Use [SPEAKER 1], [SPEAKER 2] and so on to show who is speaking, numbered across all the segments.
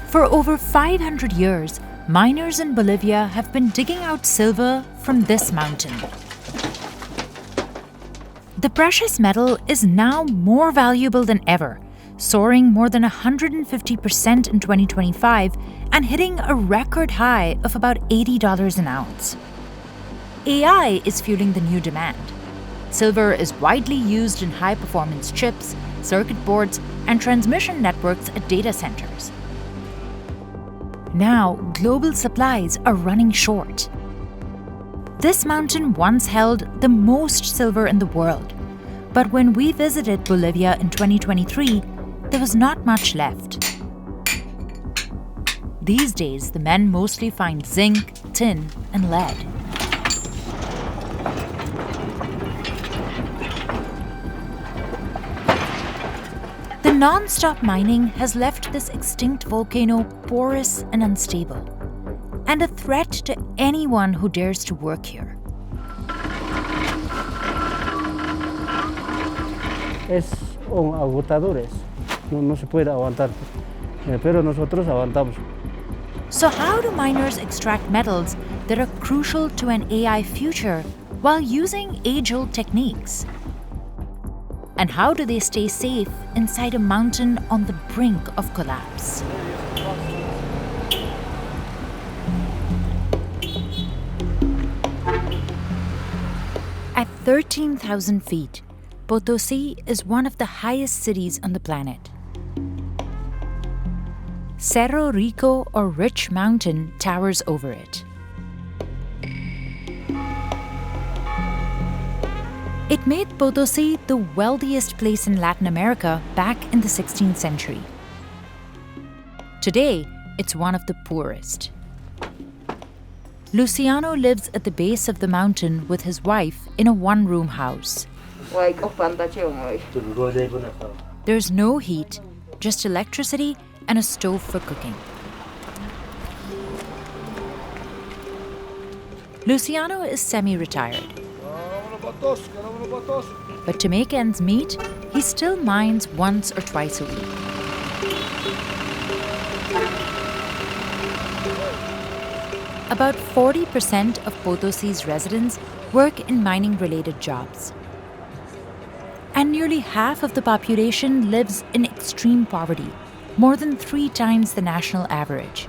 [SPEAKER 1] For over 500 years, miners in Bolivia have been digging out silver from this mountain. The precious metal is now more valuable than ever, soaring more than 150% in 2025 and hitting a record high of about $80 an ounce. AI is fueling the new demand. Silver is widely used in high-performance chips, circuit boards, and transmission networks at data centers. Now, global supplies are running short. This mountain once held the most silver in the world, but when we visited Bolivia in 2023, there was not much left. These days, the men mostly find zinc, tin, and lead. The non-stop mining has left this extinct volcano porous and unstable, and a threat to anyone who dares to work here.
[SPEAKER 2] Es agotadores, no se puede aguantar, pero nosotros aguantamos.
[SPEAKER 1] So how do miners extract metals that are crucial to an AI future while using age-old techniques? And how do they stay safe inside a mountain on the brink of collapse? At 13,000 feet, Potosi is one of the highest cities on the planet. Cerro Rico, or Rich Mountain, towers over it. It made Potosi the wealthiest place in Latin America back in the 16th century. Today, it's one of the poorest. Luciano lives at the base of the mountain with his wife in a one-room house. There's no heat, just electricity and a stove for cooking. Luciano is semi-retired. But to make ends meet, he still mines once or twice a week. About 40% of Potosi's residents work in mining-related jobs. And nearly half of the population lives in extreme poverty, more than 3 times the national average.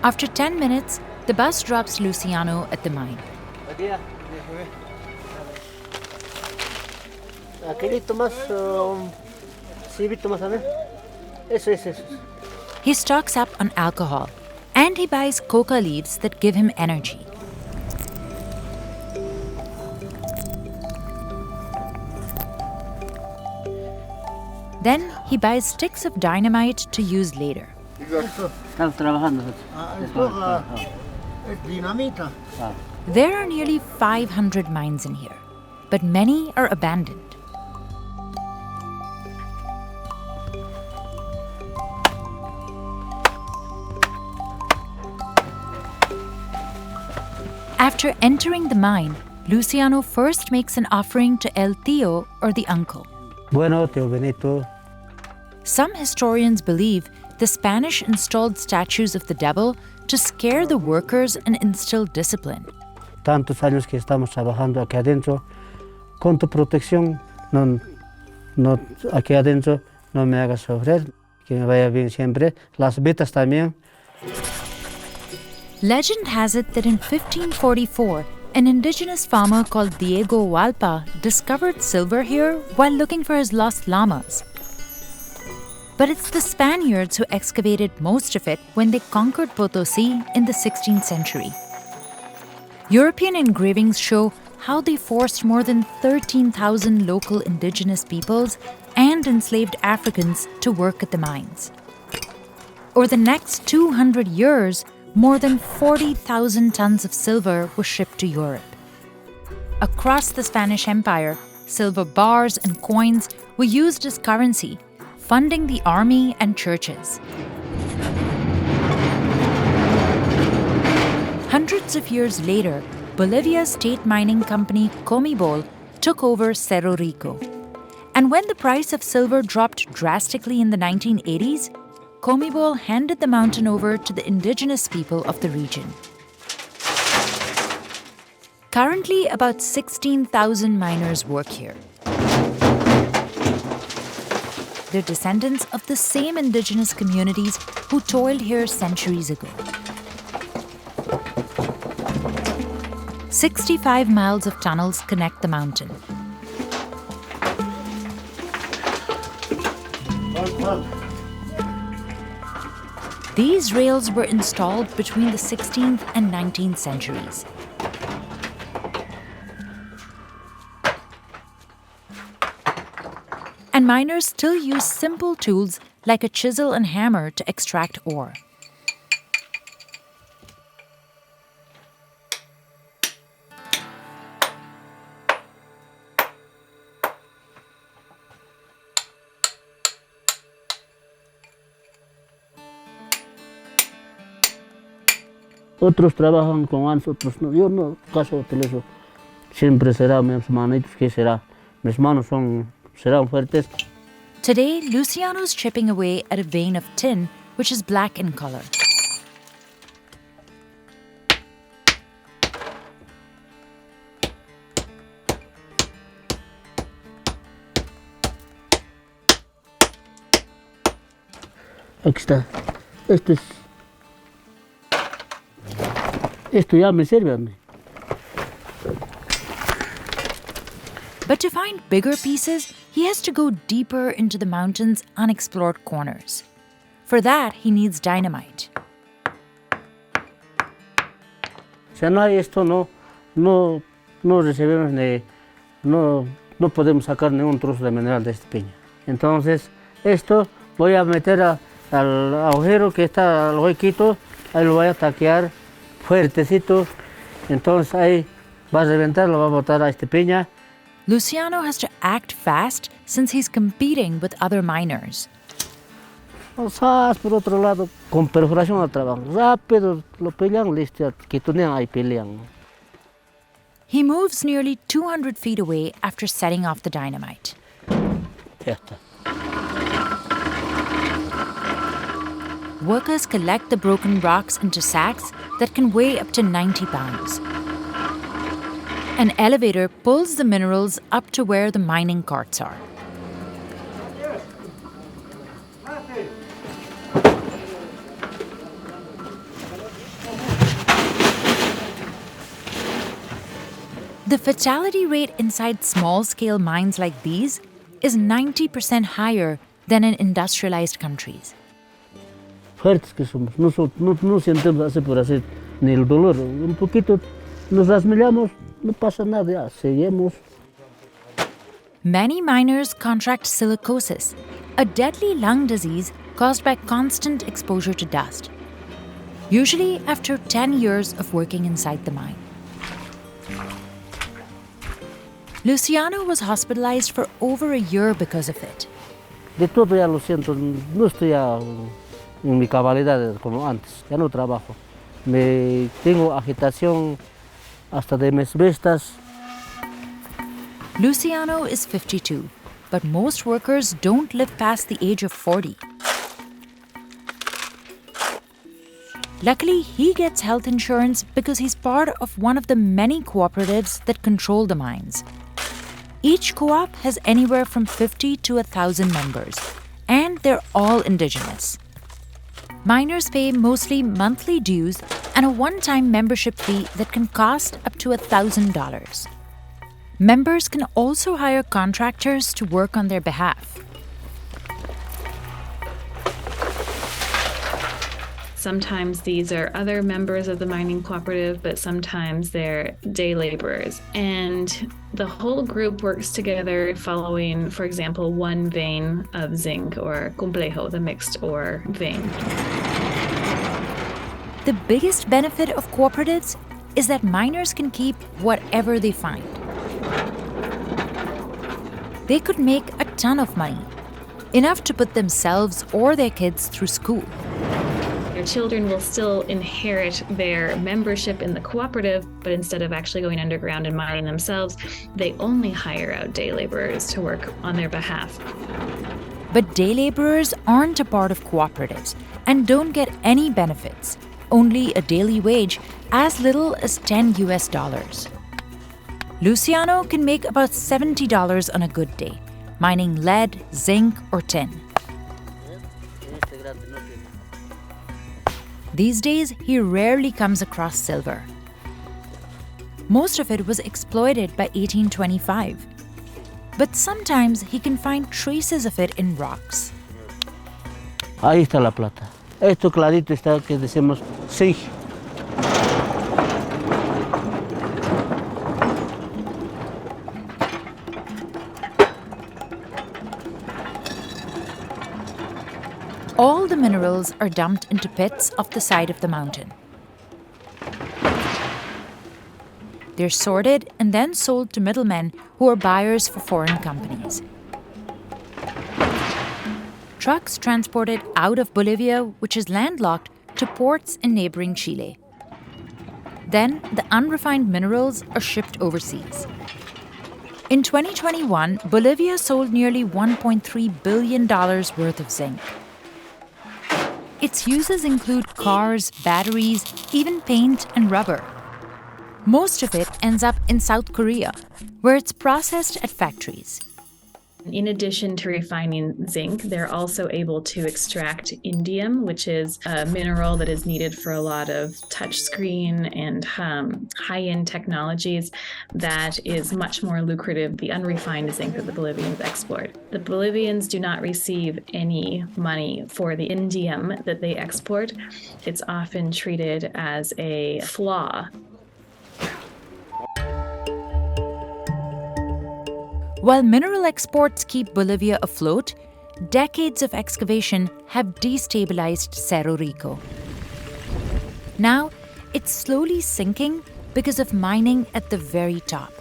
[SPEAKER 1] After 10 minutes, the bus drops Luciano at the mine. He stocks up on alcohol, and he buys coca leaves that give him energy. Then he buys sticks of dynamite to use later. There are nearly 500 mines in here, but many are abandoned. After entering the mine, Luciano first makes an offering to El Tío, or the uncle.
[SPEAKER 2] Bueno, Tío Benito.
[SPEAKER 1] Some historians believe the Spanish installed statues of the devil to scare the workers and instill discipline.
[SPEAKER 2] Tantos años que estamos trabajando aquí adentro, con tu protección, no, aquí adentro no me hagas sufrir, que me vaya bien siempre. Las vetas también.
[SPEAKER 1] Legend has it that in 1544, an indigenous farmer called Diego Hualpa discovered silver here while looking for his lost llamas. But it's the Spaniards who excavated most of it when they conquered Potosi in the 16th century. European engravings show how they forced more than 13,000 local indigenous peoples and enslaved Africans to work at the mines. Over the next 200 years, more than 40,000 tons of silver was shipped to Europe. Across the Spanish Empire, silver bars and coins were used as currency, funding the army and churches. Hundreds of years later, Bolivia's state mining company Comibol took over Cerro Rico. And when the price of silver dropped drastically in the 1980s, Comibol handed the mountain over to the indigenous people of the region. Currently, about 16,000 miners work here. They're descendants of the same indigenous communities who toiled here centuries ago. 65 miles of tunnels connect the mountain. These rails were installed between the 16th and 19th centuries. And miners still use simple tools like a chisel and hammer to extract ore.
[SPEAKER 2] Otros trabajan con manos, otros no. Yo no caso de eso. Siempre será mis manitos que será. Mis manos serán fuertes.
[SPEAKER 1] Today, Luciano's chipping away at a vein of tin, which is black in color.
[SPEAKER 2] Aquí está. Esto ya me sirve a mí.
[SPEAKER 1] But to find bigger pieces, he has to go deeper into the mountain's unexplored corners. For that, he needs dynamite.
[SPEAKER 2] Si no hay esto, no recibimos no podemos sacar ningún trozo de mineral de esta piña. Entonces, esto voy a meter al agujero que está al huequito, ahí lo voy a taquear fuertecito, entonces ahí va a reventar, lo va a botar a esta piña.
[SPEAKER 1] Luciano has to act fast since he's competing with other miners.
[SPEAKER 2] Por otro lado, con perforación al trabajo, rápido lo pelean, listo, que tenían ahí pelean.
[SPEAKER 1] He moves nearly 200 feet away after setting off the dynamite.
[SPEAKER 2] Ya está.
[SPEAKER 1] Workers collect the broken rocks into sacks that can weigh up to 90 pounds. An elevator pulls the minerals up to where the mining carts are. The fatality rate inside small-scale mines like these is 90% higher than in industrialized countries.
[SPEAKER 2] Fuertes que somos, no sentimos así por así, ni el dolor, un poquito nos rasmillamos, no pasa nada, ya, seguimos.
[SPEAKER 1] Many miners contract silicosis, a deadly lung disease caused by constant exposure to dust, usually after 10 years of working inside the mine. Luciano was hospitalized for over a year because of it.
[SPEAKER 2] De todo ya lo siento, no estoy ya en mi cabalidad como antes, ya no trabajo. Tengo agitación hasta de mis vistas.
[SPEAKER 1] Luciano is 52, but most workers don't live past the age of 40. Luckily, he gets health insurance because he's part of one of the many cooperatives that control the mines. Each co-op has anywhere from 50 to 1,000 members, and they're all indigenous. Miners pay mostly monthly dues and a one-time membership fee that can cost up to $1,000. Members can also hire contractors to work on their behalf.
[SPEAKER 3] Sometimes these are other members of the mining cooperative, but sometimes they're day laborers. And the whole group works together following, for example, one vein of zinc or complejo, the mixed ore vein.
[SPEAKER 1] The biggest benefit of cooperatives is that miners can keep whatever they find. They could make a ton of money, enough to put themselves or their kids through school.
[SPEAKER 3] They're children will still inherit their membership in the cooperative, but instead of actually going underground and mining themselves, they only hire out day laborers to work on their behalf.
[SPEAKER 1] But day laborers aren't a part of cooperatives and don't get any benefits, only a daily wage as little as $10 US. Luciano can make about $70 on a good day, mining lead, zinc, or tin. These days, he rarely comes across silver. Most of it was exploited by 1825. But sometimes he can find traces of it in rocks.
[SPEAKER 2] Ahí está la plata. Esto clarito está que decimos zinc.
[SPEAKER 1] All the minerals are dumped into pits off the side of the mountain. They're sorted and then sold to middlemen who are buyers for foreign companies. Trucks transported out of Bolivia, which is landlocked, to ports in neighboring Chile. Then the unrefined minerals are shipped overseas. In 2021, Bolivia sold nearly $1.3 billion worth of zinc. Its uses include cars, batteries, even paint and rubber. Most of it ends up in South Korea, where it's processed at factories.
[SPEAKER 3] In addition to refining zinc, they're also able to extract indium, which is a mineral that is needed for a lot of touchscreen and high-end technologies that is much more lucrative, the unrefined zinc that the Bolivians export. The Bolivians do not receive any money for the indium that they export. It's often treated as a flaw.
[SPEAKER 1] While mineral exports keep Bolivia afloat, decades of excavation have destabilized Cerro Rico. Now, it's slowly sinking because of mining at the very top.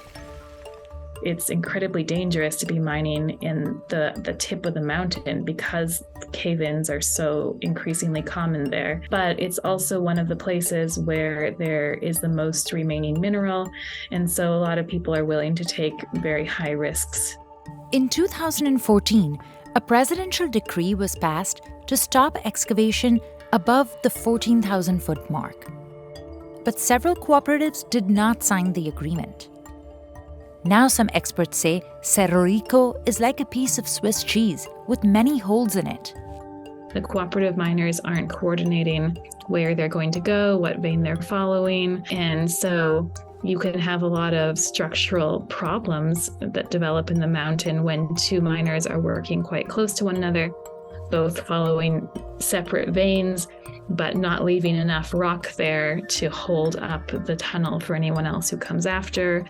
[SPEAKER 3] It's incredibly dangerous to be mining in the tip of the mountain because cave-ins are so increasingly common there. But it's also one of the places where there is the most remaining mineral, and so a lot of people are willing to take very high risks.
[SPEAKER 1] In 2014, a presidential decree was passed to stop excavation above the 14,000-foot mark. But several cooperatives did not sign the agreement. Now some experts say Cerro Rico is like a piece of Swiss cheese with many holes in it.
[SPEAKER 3] The cooperative miners aren't coordinating where they're going to go, what vein they're following, and so you can have a lot of structural problems that develop in the mountain when two miners are working quite close to one another, both following separate veins, but not leaving enough rock there to hold up the tunnel for anyone else who comes after.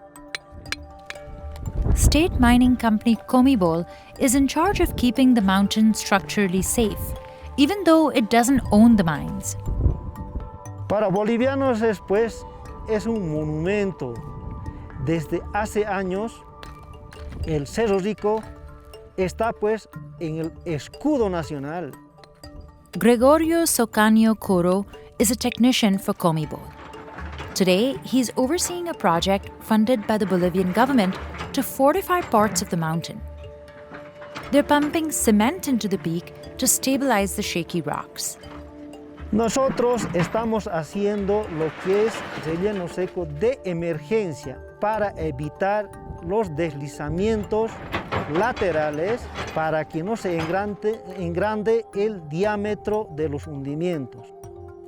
[SPEAKER 1] State mining company Comibol is in charge of keeping the mountain structurally safe, even though it doesn't own the mines.
[SPEAKER 4] Para bolivianos es un monumento. Desde hace años, el Cerro Rico está en el escudo nacional.
[SPEAKER 1] Gregorio Socaño Coro is a technician for Comibol. Today, he's overseeing a project funded by the Bolivian government to fortify parts of the mountain. They're pumping cement into the peak to stabilize the shaky rocks.
[SPEAKER 4] Nosotros estamos haciendo lo que es relleno seco de emergencia para evitar los deslizamientos laterales para que no se engrande el diámetro de los hundimientos.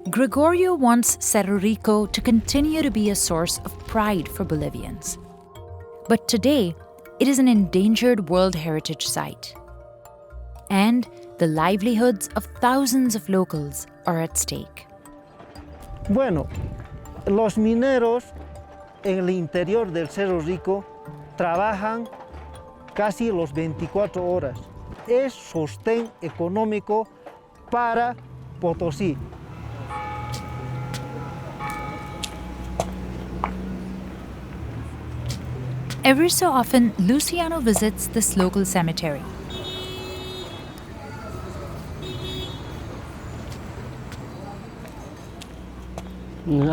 [SPEAKER 1] Gregorio wants Cerro Rico to continue to be a source of pride for Bolivians. But today, it is an endangered World Heritage Site. And the livelihoods of thousands of locals are at stake.
[SPEAKER 4] Bueno, los mineros en el interior del Cerro Rico trabajan casi los 24 horas. Es sostén económico para Potosi.
[SPEAKER 1] Every so often, Luciano visits this local cemetery.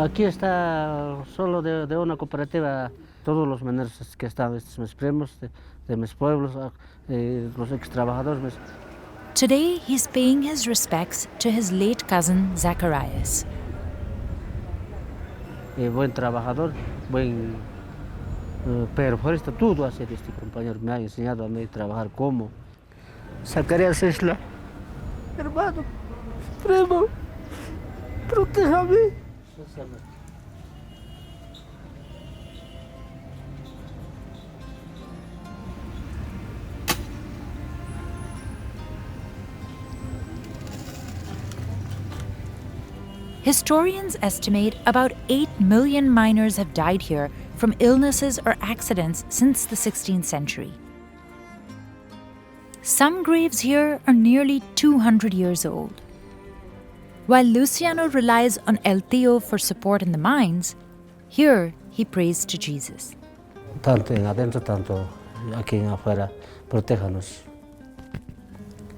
[SPEAKER 2] Aquí está solo de una cooperativa, todos los mineros que están, estos mis primos de mis pueblos, los ex trabajadores.
[SPEAKER 1] Today, he's paying his respects to his late cousin Zacharias.
[SPEAKER 2] Buen trabajador, buen pero por esto todo hacer este compañero me ha enseñado a mí trabajar como. Zacarías es la hermano, primo, protéjame.
[SPEAKER 1] Historians estimate about 8 million miners have died here from illnesses or accidents since the 16th century. Some graves here are nearly 200 years old. While Luciano relies on El Tío for support in the mines, here he prays to Jesus.
[SPEAKER 2] Tanto en adentro, tanto aquí en afuera, protéjanos.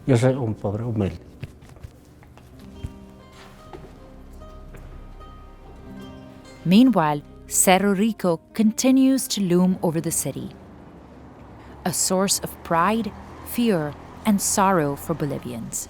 [SPEAKER 2] Yo soy un pobre humilde.
[SPEAKER 1] Meanwhile, Cerro Rico continues to loom over the city, a source of pride, fear, and sorrow for Bolivians.